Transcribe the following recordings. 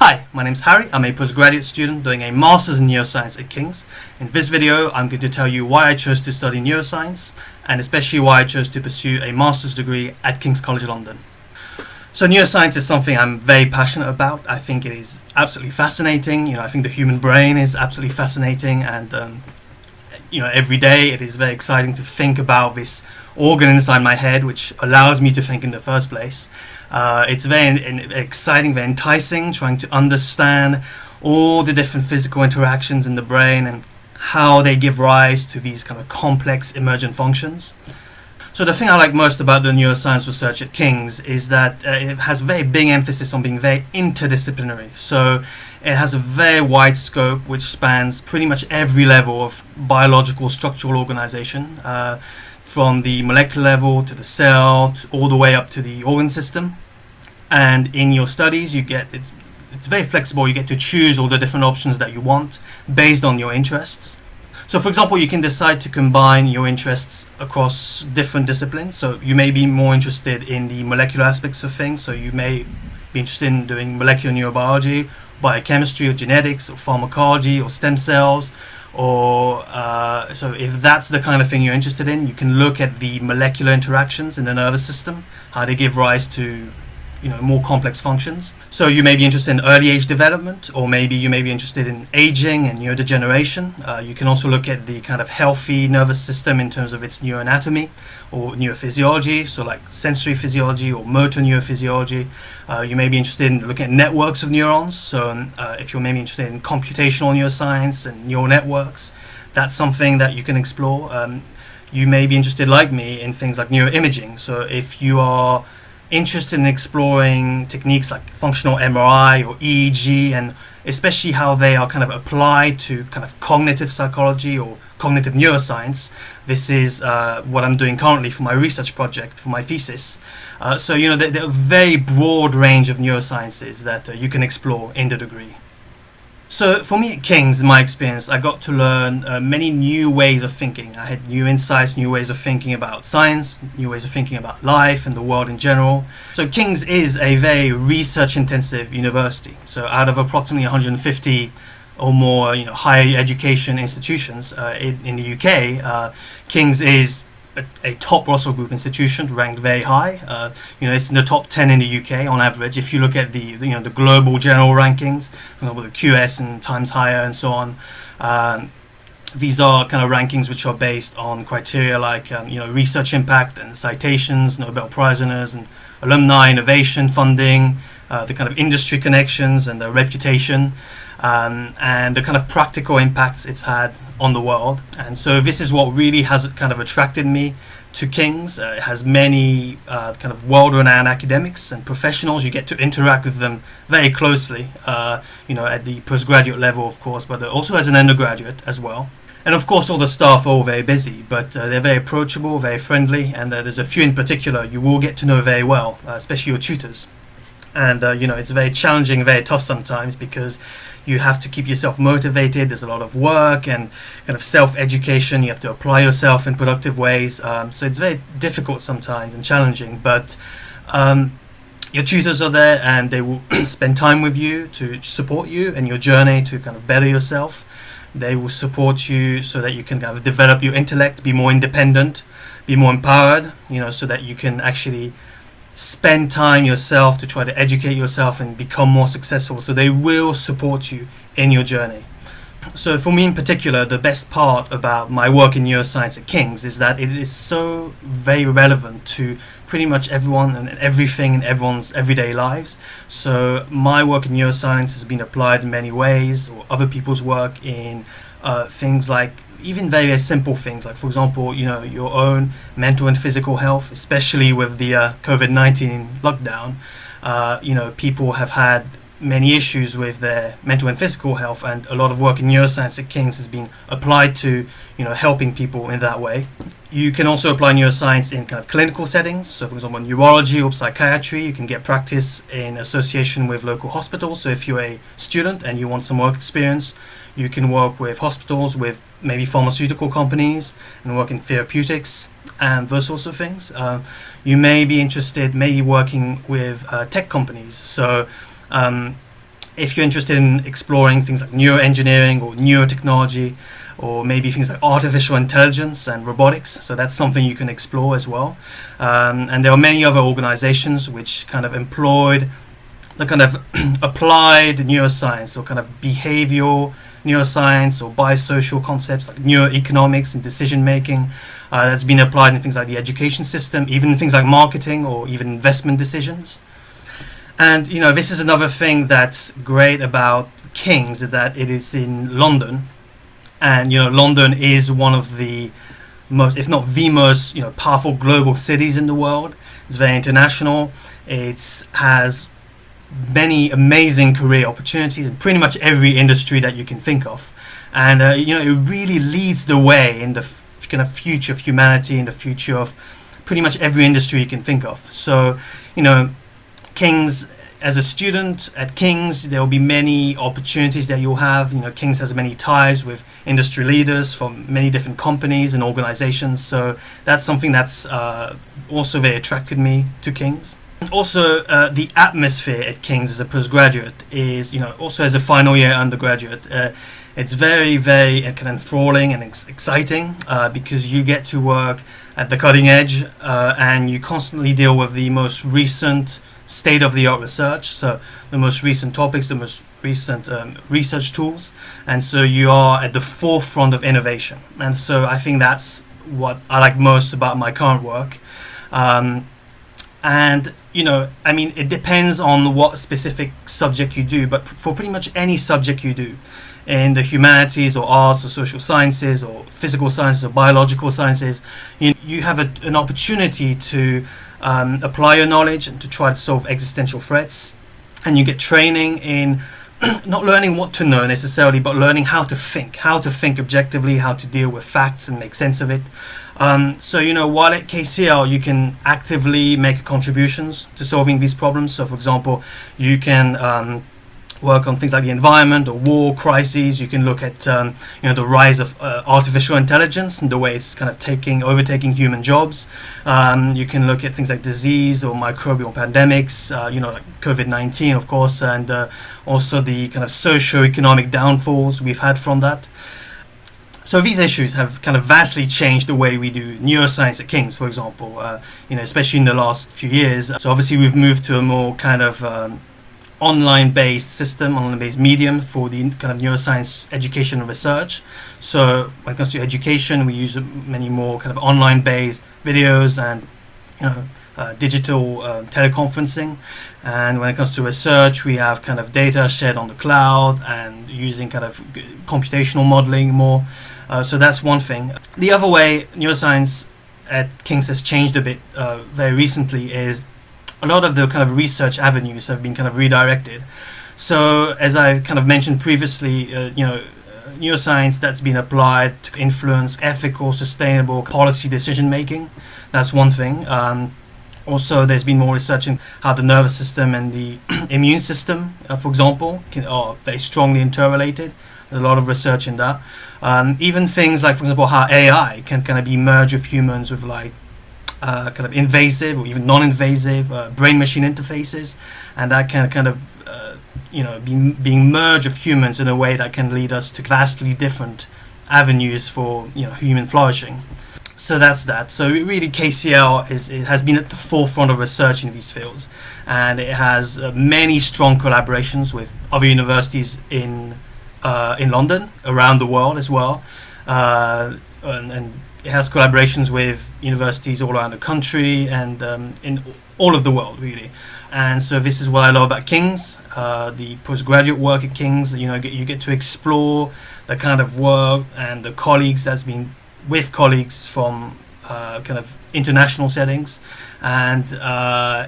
Hi, my name's Harry. I'm a postgraduate student doing a Master's in Neuroscience at King's. In this video, I'm going to tell you why I chose to study neuroscience, and especially why I chose to pursue a Master's degree at King's College London. So neuroscience is something I'm very passionate about. I think it is absolutely fascinating. I think the human brain is absolutely fascinating, and every day it is very exciting to think about this organ inside my head which allows me to think in the first place. It's very exciting, very enticing, trying to understand all the different physical interactions in the brain and how they give rise to these kind of complex emergent functions. So the thing I like most about the neuroscience research at King's is that it has a very big emphasis on being very interdisciplinary. So it has a very wide scope which spans pretty much every level of biological structural organization, from the molecular level to the cell, all the way up to the organ system. And in your studies, it's very flexible. You get to choose all the different options that you want based on your interests. So for example, you can decide to combine your interests across different disciplines. So you may be more interested in the molecular aspects of things. So you may be interested in doing molecular neurobiology, biochemistry, or genetics, or pharmacology, or stem cells. So if that's the kind of thing you're interested in, you can look at the molecular interactions in the nervous system, how they give rise to more complex functions. So you may be interested in early age development, or maybe you may be interested in aging and neurodegeneration. You can also look at the kind of healthy nervous system in terms of its neuroanatomy or neurophysiology, so like sensory physiology or motor neurophysiology. You may be interested in looking at networks of neurons. So if you're maybe interested in computational neuroscience and neural networks, that's something that you can explore. You may be interested, like me, in things like neuroimaging. So if you are interested in exploring techniques like functional MRI or EEG, and especially how they are kind of applied to kind of cognitive psychology or cognitive neuroscience, this is what I'm doing currently for my research project, for my thesis. So there are a very broad range of neurosciences that you can explore in the degree. So for me at King's, in my experience, I got to learn many new ways of thinking. I had new insights, new ways of thinking about science, new ways of thinking about life and the world in general. So King's is a very research-intensive university. So out of approximately 150 or more higher education institutions in the UK, King's is a top Russell Group institution, ranked very high. It's in the top 10 in the UK on average. If you look at the global general rankings, for example, the QS and Times Higher and so on, these are kind of rankings which are based on criteria like research impact and citations, Nobel Prize winners, and alumni innovation funding, the kind of industry connections and the reputation, and the kind of practical impacts it's had on the world. And so this is what really has kind of attracted me to King's. It has many kind of world-renowned academics and professionals. You get to interact with them very closely, at the postgraduate level, of course, but also as an undergraduate as well. And of course, all the staff are all very busy, but they're very approachable, very friendly, and there's a few in particular you will get to know very well, especially your tutors. And it's very challenging, very tough sometimes, because you have to keep yourself motivated. There's a lot of work and kind of self-education. You have to apply yourself in productive ways. So it's very difficult sometimes and challenging, but your tutors are there and they will spend time with you to support you in your journey to kind of better yourself. They will support you so that you can kind of develop your intellect, be more independent, be more empowered, so that you can actually spend time yourself to try to educate yourself and become more successful. So they will support you in your journey. So for me in particular, the best part about my work in neuroscience at King's is that it is so very relevant to pretty much everyone and everything in everyone's everyday lives. So my work in neuroscience has been applied in many ways, or other people's work in things like even very simple things, like for example, your own mental and physical health, especially with the COVID-19 lockdown. People have had many issues with their mental and physical health, and a lot of work in neuroscience at King's has been applied to helping people in that way. You can also apply neuroscience in kind of clinical settings. So for example, in neurology or psychiatry, you can get practice in association with local hospitals. So if you're a student and you want some work experience, you can work with hospitals, with maybe pharmaceutical companies, and work in therapeutics and those sorts of things. You may be interested maybe working with tech companies. So if you're interested in exploring things like neuroengineering or neurotechnology, or maybe things like artificial intelligence and robotics, so that's something you can explore as well. And there are many other organizations which kind of employed the kind of applied neuroscience or kind of behavioral neuroscience or biosocial concepts like neuroeconomics and decision making that's been applied in things like the education system, even things like marketing or even investment decisions. And this is another thing that's great about King's, is that it is in London, and London is one of the most, if not the most, powerful global cities in the world. It's very international. It has many amazing career opportunities in pretty much every industry that you can think of, and it really leads the way in the kind of future of humanity, in the future of pretty much every industry you can think of. So King's, as a student at King's, there will be many opportunities that you'll have. King's has many ties with industry leaders from many different companies and organizations, so that's something that's also very attracted me to King's. Also, the atmosphere at King's as a postgraduate is, also as a final year undergraduate, it's very, very kind of enthralling and exciting because you get to work at the cutting edge and you constantly deal with the most recent state-of-the-art research, so the most recent topics, the most recent research tools, and so you are at the forefront of innovation. And so I think that's what I like most about my current work. And it depends on what specific subject you do, but for pretty much any subject you do in the humanities or arts or social sciences or physical sciences or biological sciences, you have an opportunity to apply your knowledge and to try to solve existential threats, and you get training in not learning what to know necessarily, but learning how to think objectively, how to deal with facts and make sense of it. So while at KCL you can actively make contributions to solving these problems. So for example, you can work on things like the environment or war crises. You can look at the rise of artificial intelligence and the way it's kind of overtaking human jobs. You can look at things like disease or microbial pandemics, like COVID-19 of course, and also the kind of socio-economic downfalls we've had from that. So these issues have kind of vastly changed the way we do neuroscience at King's, for example, especially in the last few years. So obviously we've moved to a more kind of online-based system, online-based medium for the kind of neuroscience education and research. So when it comes to education, we use many more kind of online-based videos and digital teleconferencing. And when it comes to research, we have kind of data shared on the cloud and using kind of computational modeling more. So that's one thing. The other way neuroscience at King's has changed a bit very recently is a lot of the kind of research avenues have been kind of redirected. So as I kind of mentioned previously, neuroscience that's been applied to influence ethical, sustainable policy decision making. That's one thing. Also, there's been more research in how the nervous system and the immune system, for example, are very strongly interrelated. There's a lot of research in that. Even things like, for example, how AI can kind of be merged with humans with like kind of invasive or even non-invasive brain-machine interfaces, and that can kind of being merged with humans in a way that can lead us to vastly different avenues for human flourishing. So that's that. So really, KCL has been at the forefront of research in these fields, and it has many strong collaborations with other universities in London, around the world as well, and it has collaborations with universities all around the country and in all of the world, really. And so this is what I love about King's, the postgraduate work at King's. You get to explore the kind of work and the colleagues that's been with colleagues from kind of international settings, and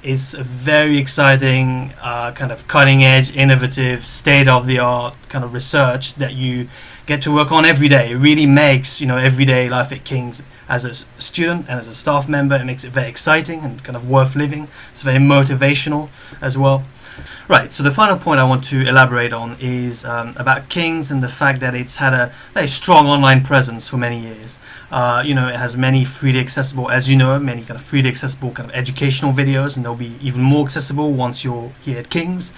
it's a very exciting kind of cutting edge, innovative, state-of-the-art kind of research that you get to work on every day. It really makes everyday life at King's as a student and as a staff member, it makes it very exciting and kind of worth living. It's very motivational as well. Right, so the final point I want to elaborate on is about King's and the fact that it's had a very strong online presence for many years. It has many freely accessible, as you know, many kind of freely accessible kind of educational videos, and they'll be even more accessible once you're here at King's.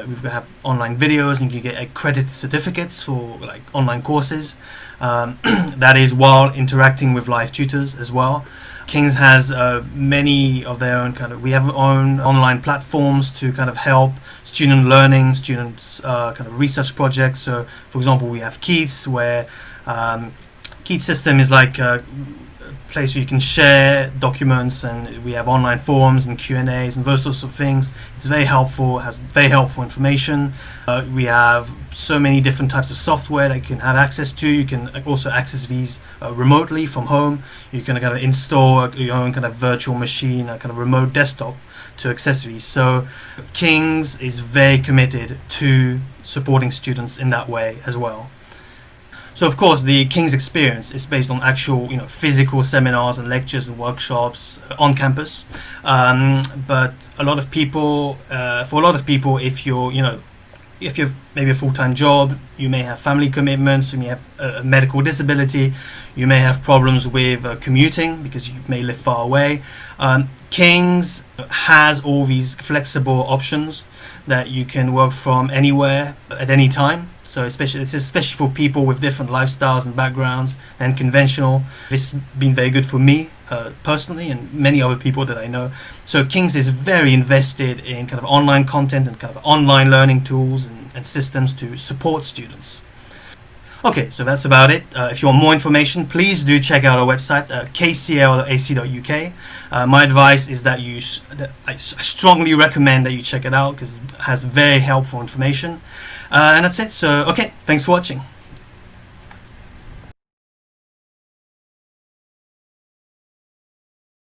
We've got online videos, and you can get accredited certificates for like online courses. That is while interacting with live tutors as well. King's has many of their own we have our own online platforms to kind of help student learning, students kind of research projects. So, for example, we have Keats, where Keats system is like a place where you can share documents, and we have online forums and Q&As and those sorts of things. It's very helpful, has very helpful information. We have so many different types of software that you can have access to. You can also access these remotely from home. You can kind of install your own kind of virtual machine, a kind of remote desktop to access these. So King's is very committed to supporting students in that way as well. So of course the King's experience is based on actual physical seminars and lectures and workshops on campus, but for a lot of people, if you've maybe a full-time job, you may have family commitments, you may have a medical disability, you may have problems with commuting because you may live far away. King's has all these flexible options that you can work from anywhere at any time. So especially for people with different lifestyles and backgrounds and conventional. This has been very good for me personally, and many other people that I know. So King's is very invested in kind of online content and kind of online learning tools and systems to support students. Okay, so that's about it. If you want more information, please do check out our website, kcl.ac.uk. My advice is that I strongly recommend that you check it out because it has very helpful information. And that's it. So, okay, thanks for watching.